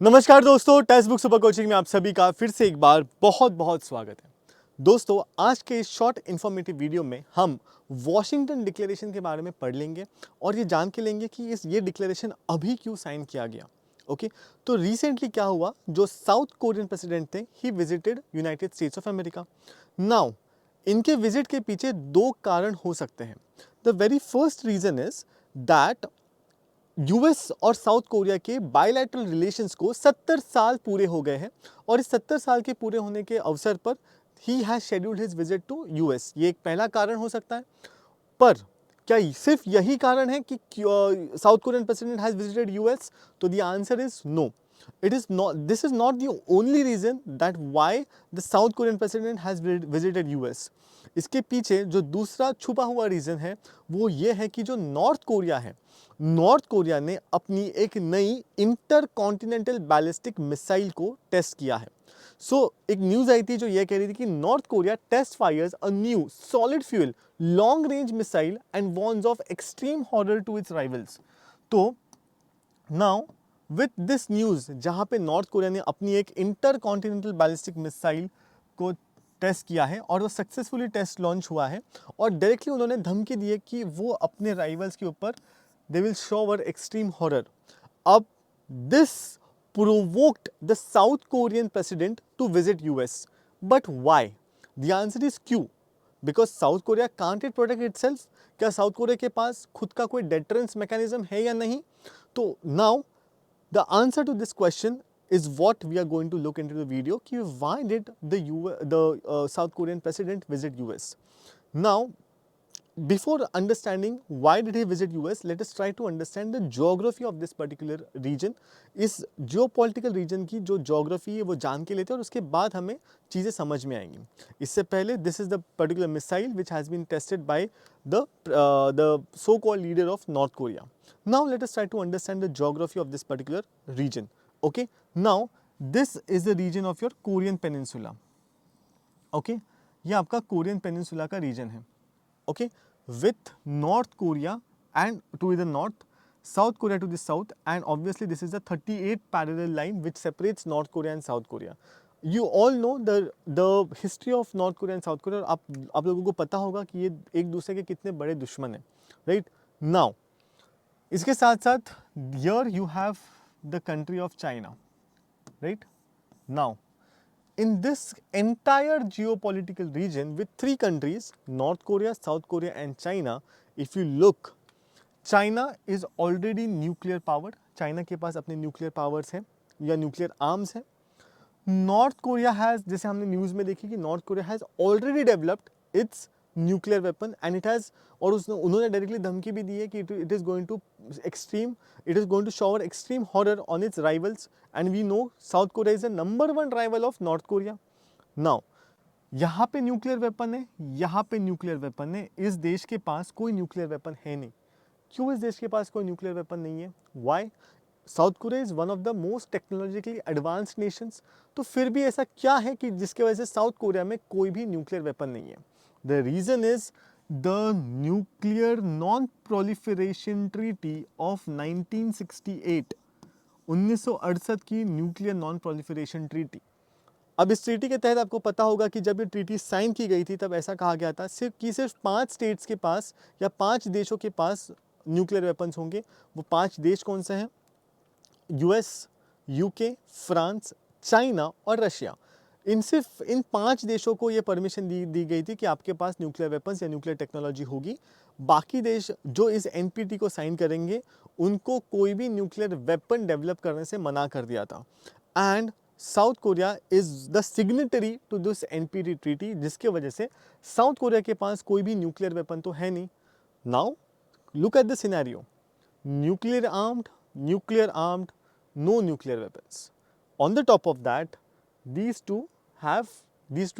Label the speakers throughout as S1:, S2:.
S1: नमस्कार दोस्तों, text book super coaching में आप सभी का फिर से एक बार बहुत बहुत स्वागत है। दोस्तों, आज के इस शॉर्ट इन्फॉर्मेटिव वीडियो में हम वॉशिंगटन डिक्लेरेशन के बारे में पढ़ लेंगे और ये जान के लेंगे कि ये डिक्लेरेशन अभी क्यों साइन किया गया। ओके, तो रिसेंटली क्या हुआ, जो साउथ कोरियन प्रेसिडेंट थे, he visited United States of America. Now इनके विजिट के पीछे दो कारण हो सकते हैं। The very first reason is that US और साउथ कोरिया के बायलैटरल रिलेशंस को 70 साल पूरे हो गए हैं और इस 70 साल के पूरे होने के अवसर पर he has scheduled his visit to US. ये एक पहला कारण हो सकता है। पर क्या सिर्फ यही कारण है कि South Korean president has visited US? तो the answer is no. It is not, this is not the only reason that why the South Korean president has visited US. इसके पीछे जो दूसरा छुपा हुआ रीजन है वो ये है कि जो नॉर्थ कोरिया है, नॉर्थ कोरिया ने अपनी एक नई इंटर कॉन्टिनेंटल बैलिस्टिक मिसाइल को टेस्ट किया है। एक न्यूज आई थी जो ये कह रही थी कि North Korea test fires a new solid fuel long range missile and warns of extreme horror to its rivals. तो नाउ विथ दिस न्यूज, जहां पे नॉर्थ कोरिया ने अपनी एक इंटर कॉन्टिनेंटल बैलिस्टिक मिसाइल को टेस्ट किया है और वो सक्सेसफुली टेस्ट लॉन्च हुआ है और डायरेक्टली उन्होंने धमकी दी है कि वो अपने राइवल्स के ऊपर they will shower extreme horror. अब this provoked the South Korean president to visit US. But why? The answer is Q. Because South Korea can't it protect itself? क्या साउथ कोरिया के पास खुद का कोई deterrence mechanism है या नहीं? तो now the answer to this question is what we are going to look into the video कि why did the South Korean president visit US? Now before understanding why did he visit US, let us try to understand the geography of this particular region. इस geopolitical region की जो geography है वो जान के लेते हैं और उसके बाद हमें चीज़ें समझ में आएंगी। इससे पहले this is the particular missile which has been tested by the so-called leader of North Korea. Now let us try to understand the geography of this particular region. Okay, now this is the region of your Korean Peninsula. Okay, ये आपका Korean peninsula का reason है। Okay, with North Korea and to the north, South Korea to the south, and obviously this is the 38 parallel line which separates North Korea and South Korea. You all know the history of North Korea and South Korea. आप लोगों को पता होगा कि ये एक दूसरे के कितने बड़े दुश्मन हैं, right? Now, इसके साथ साथ here you have the country of China, right? Now, in this entire geopolitical region with three countries, North Korea, South Korea and China, if you look, China is already nuclear powered. China के पास अपने nuclear powers हैं या nuclear arms हैं. North Korea has, जैसे हमने news में देखी कि North Korea has already developed its nuclear weapon and it has, और उन्होंने डायरेक्टली धमकी भी दी है कि it is going to shower extreme horror on its rivals and we know South Korea is the number one rival of North Korea. Now यहाँ पे nuclear weapon है, यहाँ पे न्यूक्लियर वेपन है, इस देश के पास कोई न्यूक्लियर वेपन है नहीं। क्यों इस देश के पास कोई न्यूक्लियर वेपन नहीं है? Why? South Korea is one of the most technologically advanced nations. तो फिर भी ऐसा क्या है कि जिसके वजह से साउथ कोरिया में कोई भी न्यूक्लियर वेपन नहीं है? The reason is the nuclear non proliferation treaty of 1968, 1968 की न्यूक्लियर नॉन प्रोलिफरेशन ट्रीटी। अब इस ट्रीटी के तहत आपको पता होगा कि जब ये ट्रीटी साइन की गई थी तब ऐसा कहा गया था सिर्फ 5 स्टेट्स के पास या 5 देशों के पास न्यूक्लियर वेपन्स होंगे। वो 5 देश कौन से हैं? यूएस, यूके, फ्रांस, चाइना और रशिया। सिर्फ इन 5 देशों को ये परमिशन दी गई थी कि आपके पास न्यूक्लियर वेपन्स या न्यूक्लियर टेक्नोलॉजी होगी। बाकी देश जो इस एनपीटी को साइन करेंगे उनको कोई भी न्यूक्लियर वेपन डेवलप करने से मना कर दिया था। And South Korea is the signatory to this NPT treaty, जिसके वजह से साउथ कोरिया के पास कोई भी न्यूक्लियर वेपन तो है नहीं। Now look at the scenario, nuclear armed, no nuclear weapons. On the top of that, these two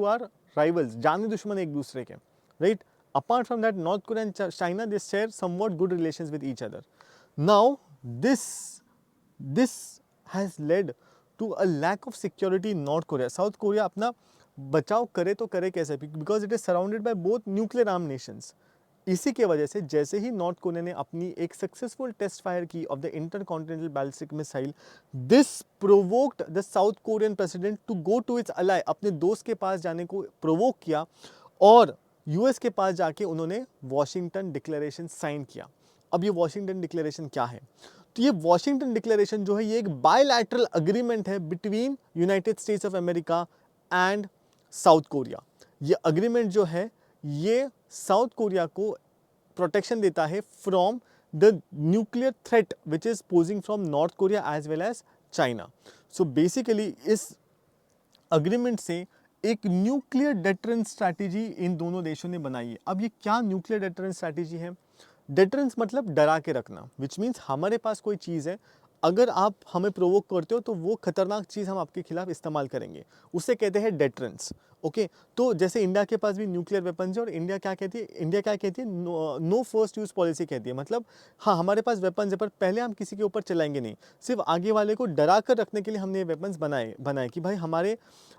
S1: are rivals, जाने दुश्मन एक दूसरे के, right? Apart from that, North Korea and China, they share somewhat good relations with each other. Now, this has led to a lack of security in North Korea. South Korea अपना बचाव करे तो करे कैसे? Because it is surrounded by both nuclear armed nations. इसी के वजह से जैसे ही नॉर्थ कोरिया ने अपनी एक सक्सेसफुल टेस्ट फायर की of the intercontinental ballistic missile, this provoked the South Korean president to go to its ally, अपने दोस्त के पास जाने को प्रोवोक किया और यूएस के पास जाके उन्होंने वॉशिंगटन डिक्लेरेशन साइन किया। अब ये वॉशिंगटन डिक्लेरेशन क्या है? तो ये वॉशिंगटन डिक्लेरेशन जो है ये एक बायलैटरल अग्रीमेंट है between United States of America and South Korea. ये अग्रीमेंट जो है ये साउथ कोरिया को प्रोटेक्शन देता है from the nuclear threat which is posing from North Korea as well as China. So basically इस अग्रीमेंट से एक न्यूक्लियर डेटरेंस स्ट्रैटेजी इन दोनों देशों ने बनाई है। अब ये क्या न्यूक्लियर डेटरेंस स्ट्रैटेजी है? डेटरेंस मतलब डरा के रखना, विच मीन्स हमारे पास कोई चीज़ है, अगर आप हमें प्रोवोक करते हो तो वो खतरनाक चीज़ हम आपके खिलाफ इस्तेमाल करेंगे, उसे कहते हैं डेटरेंस। ओके, तो जैसे इंडिया के पास भी न्यूक्लियर वेपन्स है और इंडिया क्या कहती है, नो फर्स्ट यूज़ पॉलिसी कहती है। मतलब हाँ, हमारे पास वेपन्स है पर पहले हम किसी के ऊपर चलाएंगे नहीं, सिर्फ आगे वाले को डरा कर रखने के लिए हमने ये वेपन्स बनाए कि भाई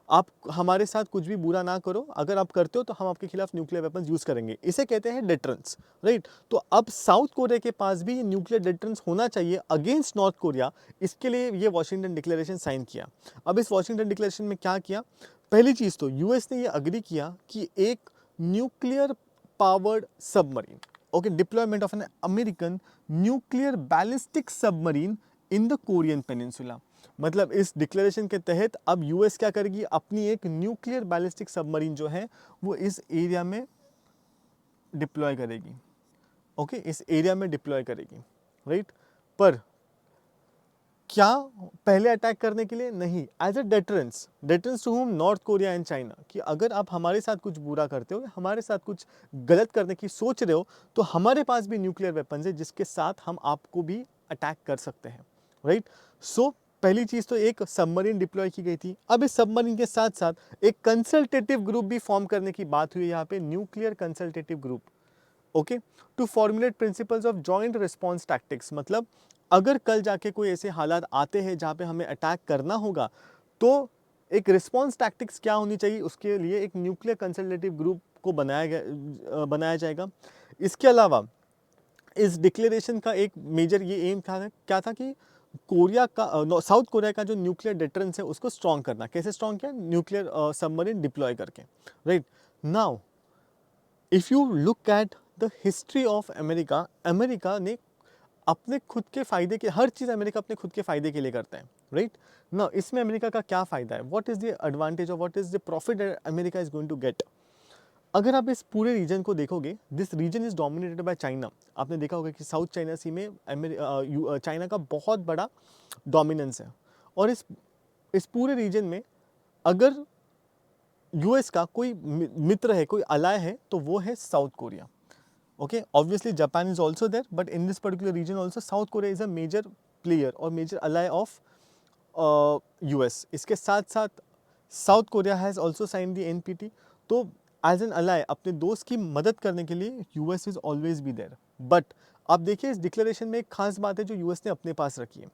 S1: आप हमारे साथ कुछ भी बुरा ना करो, अगर आप करते हो तो हम आपके खिलाफ न्यूक्लियर वेपन्स यूज़ करेंगे, इसे कहते हैं डेटरेंस, राइट। तो अब साउथ कोरिया के पास भी ये न्यूक्लियर डेटरेंस होना चाहिए अगेंस्ट नॉर्थ कोरिया, इसके लिए ये वॉशिंगटन डिक्लेरेशन साइन किया। अब इस वॉशिंगटन डिक्लेरेशन में क्या किया? पहली चीज़ तो यूएस ने ये अग्री किया कि एक nuclear powered submarine, okay, deployment of an American nuclear ballistic submarine in the Korean peninsula. मतलब इस डिक्लेरेशन के तहत अब यूएस क्या करेगी, अपनी एक न्यूक्लियर बैलिस्टिक सबमरीन जो है वो इस एरिया में डिप्लॉय करेगी। ओके, इस एरिया में डिप्लॉय करेगी, राइट। पर क्या पहले अटैक करने के लिए? नहीं, as a deterrence to home, North Korea and China, कि अगर आप हमारे साथ कुछ बुरा करते हो, हमारे साथ कुछ गलत करने की सोच रहे हो, तो हमारे पास भी न्यूक्लियर वेपन्स है जिसके साथ हम आपको भी अटैक कर सकते हैं, राइट। सो पहली चीज़ तो एक सबमरीन डिप्लॉय की गई थी। अब इस सबमरीन के साथ साथ एक कंसल्टेटिव ग्रुप भी फॉर्म करने की बात हुई यहाँ पे, nuclear consultative group, okay, to formulate principles of joint response tactics. मतलब अगर कल जाके कोई ऐसे हालात आते हैं जहाँ पे हमें अटैक करना होगा, तो एक रिस्पॉन्स टैक्टिक्स क्या होनी चाहिए, उसके लिए एक न्यूक्लियर कंसल्टेटिव ग्रुप को बनाया जाएगा। इसके अलावा इस डिक्लेरेशन का एक मेजर ये एम क्या था कि साउथ कोरिया का जो न्यूक्लियर डेटरेंस है उसको स्ट्रॉन्ग करना। कैसे स्ट्रॉन्ग किया? न्यूक्लियर सबमरीन डिप्लॉय करके, right. Now if you look at the history of America, America ने अपने खुद के फ़ायदे के, हर चीज़ अमेरिका अपने खुद के फ़ायदे के लिए करता है, राइट ना। इसमें अमेरिका का क्या फ़ायदा है? व्हाट इज़ द एडवांटेज और what is the profit America is going to get? अगर आप इस पूरे रीजन को देखोगे, this region is dominated by China. आपने देखा होगा कि साउथ चाइना सी में चाइना का बहुत बड़ा डोमिनेंस है। और इस पूरे रीजन में अगर यूएस का कोई मित्र है, कोई अलाय है, तो वो है south Korea. Okay, obviously Japan is also there, but in this particular region also South Korea is a major player or major ally of US. इसके साथ साथ South Korea has also sign the NPT। तो as an ally अपने दोस्त की मदद करने के लिए US is always be there. But अब देखिए इस डिक्लेरेशन में एक खास बात है जो US ने अपने पास रखी है।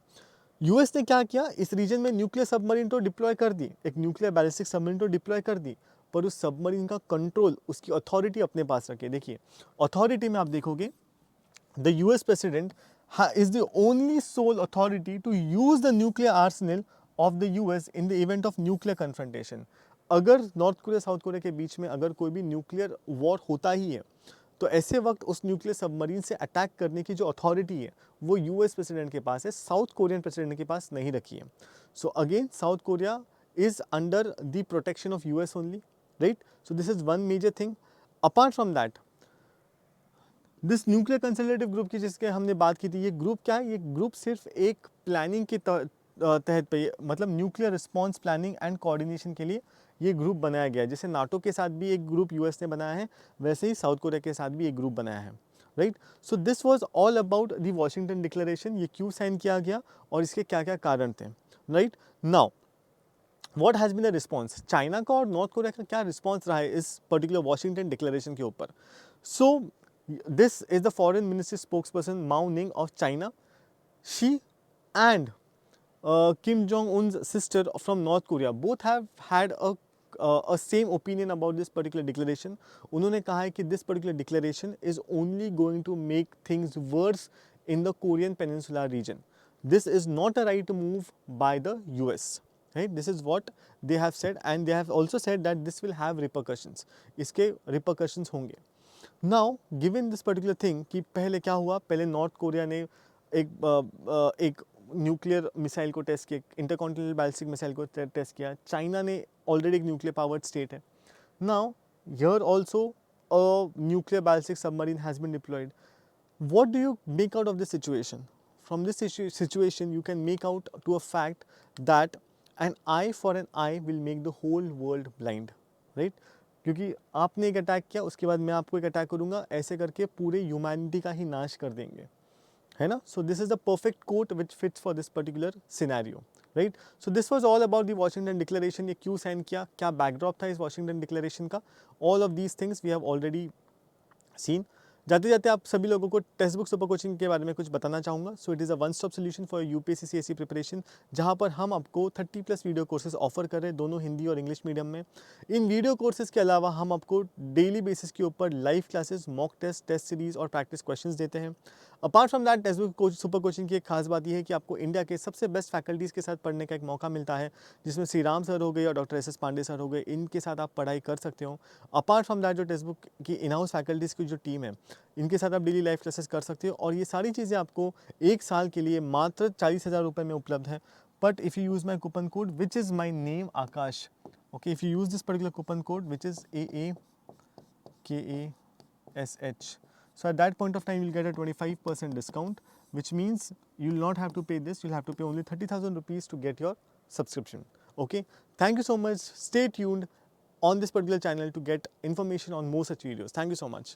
S1: US ने क्या किया, इस रीजन में न्यूक्लियर सबमरीन तो डिप्लॉय कर दी, एक न्यूक्लियर बैलिस्टिक सबमरीन तो डिप्लॉय कर दी, पर उस सबमरीन का कंट्रोल, उसकी अथॉरिटी अपने पास रखे। देखिए अथॉरिटी में आप देखोगे the US president is the only sole authority to use the nuclear arsenal of the US in the event of nuclear confrontation। अगर नॉर्थ कोरिया साउथ कोरिया के बीच में अगर कोई भी न्यूक्लियर वॉर होता ही है, तो ऐसे वक्त उस न्यूक्लियर सबमरीन से अटैक करने की जो अथॉरिटी है वो यूएस प्रेसिडेंट के पास है, साउथ कोरियन प्रेसिडेंट के पास नहीं रखी है। So again South Korea is under the protection of US only, right. So this is one major thing. Apart from that, this nuclear consultative group की जिसके हमने बात की थी, ये ग्रुप क्या है? ये ग्रुप सिर्फ एक प्लानिंग के तहत पे, मतलब nuclear response planning and coordination के लिए ये ग्रुप बनाया गया है। जैसे नाटो के साथ भी एक ग्रुप यूएस ने बनाया है, वैसे ही साउथ कोरिया के साथ भी एक ग्रुप बनाया है, right. So this was all about the Washington declaration. ये क्यों साइन किया गया और इसके क्या क्या कारण थे, right. Now what has been the response, China का और नॉर्थ कोरिया का क्या रिस्पॉन्स रहा है इस पर्टिकुलर वॉशिंगटन डिक्लेरेशन के ऊपर? सो this is the foreign ministry spokesperson Mao Ning of China. She and Kim Jong-un's sister from North Korea both have had a a same opinion about this particular declaration. उन्होंने कहा है कि this particular declaration is only going to make things worse in the Korean Peninsula region. This is not a right move by the US. Right? This is what they have said, and they have also said that this will have repercussions. इसके repercussions होंगे. Now, given this particular thing कि पहले क्या हुआ, पहले north Korea ने एक nuclear missile को टेस्ट किया, इंटरकॉन्टिनेंटल बैलिस्टिक मिसाइल को टेस्ट किया, चाइना ने ऑलरेडी एक न्यूक्लियर पावर्ड स्टेट है. Now here also a nuclear ballistic submarine has been deployed. What do you make out of this situation? From this situation, you can make out to a fact that an eye for an eye will make the whole world blind, right? क्योंकि आपने एक attack किया, उसके बाद मैं आपको एक attack करूँगा, ऐसे करके पूरे ह्यूमैनिटी का ही नाश कर देंगे, है ना? So this is the perfect quote which fits for this particular scenario, right? So this was all about the Washington Declaration. ये क्यों साइन किया, क्या बैकड्रॉप था इस Washington Declaration का, all of these things we have already seen. जाते जाते आप सभी लोगों को टेक्स्ट बुक सुपर कोचिंग के बारे में कुछ बताना चाहूँगा. So it is a one stop solution for UPSC CSC preparation, जहाँ पर हम आपको 30+ वीडियो कोर्सेज ऑफर कर रहे हैं, दोनों हिंदी और इंग्लिश मीडियम में. इन वीडियो कोर्सेज के अलावा हम आपको डेली बेसिस के ऊपर live classes, mock test, test series और प्रैक्टिस क्वेश्चंस देते हैं. Apart from that, Testbook super coaching की एक खास बात यह है कि आपको इंडिया के सबसे बेस्ट फैकल्टीज़ के साथ पढ़ने का एक मौका मिलता है, जिसमें श्री राम सर हो गए और डॉक्टर एस पांडे सर हो गए. इनके साथ आप पढ़ाई कर सकते हो. अपार्ट फ्रॉम दैट, जो टेक्स्ट बुक की इन हाउस फैकल्टीज़ की जो टीम है, इनके साथ आप डेली लाइव क्लासेस कर सकते हो. और ये सारी चीज़ें आपको एक साल के लिए मात्र 40,000 रुपये में उपलब्ध है. But if you use my coupon code which is my name Akash, okay, if you use this particular coupon code which is AAKASH, so at that point of time you'll get a 25% discount, which means you'll not have to pay this, you'll have to pay only 30,000 rupees to get your subscription. Okay, thank you so much. Stay tuned on this particular channel to get information on more such videos. Thank you so much.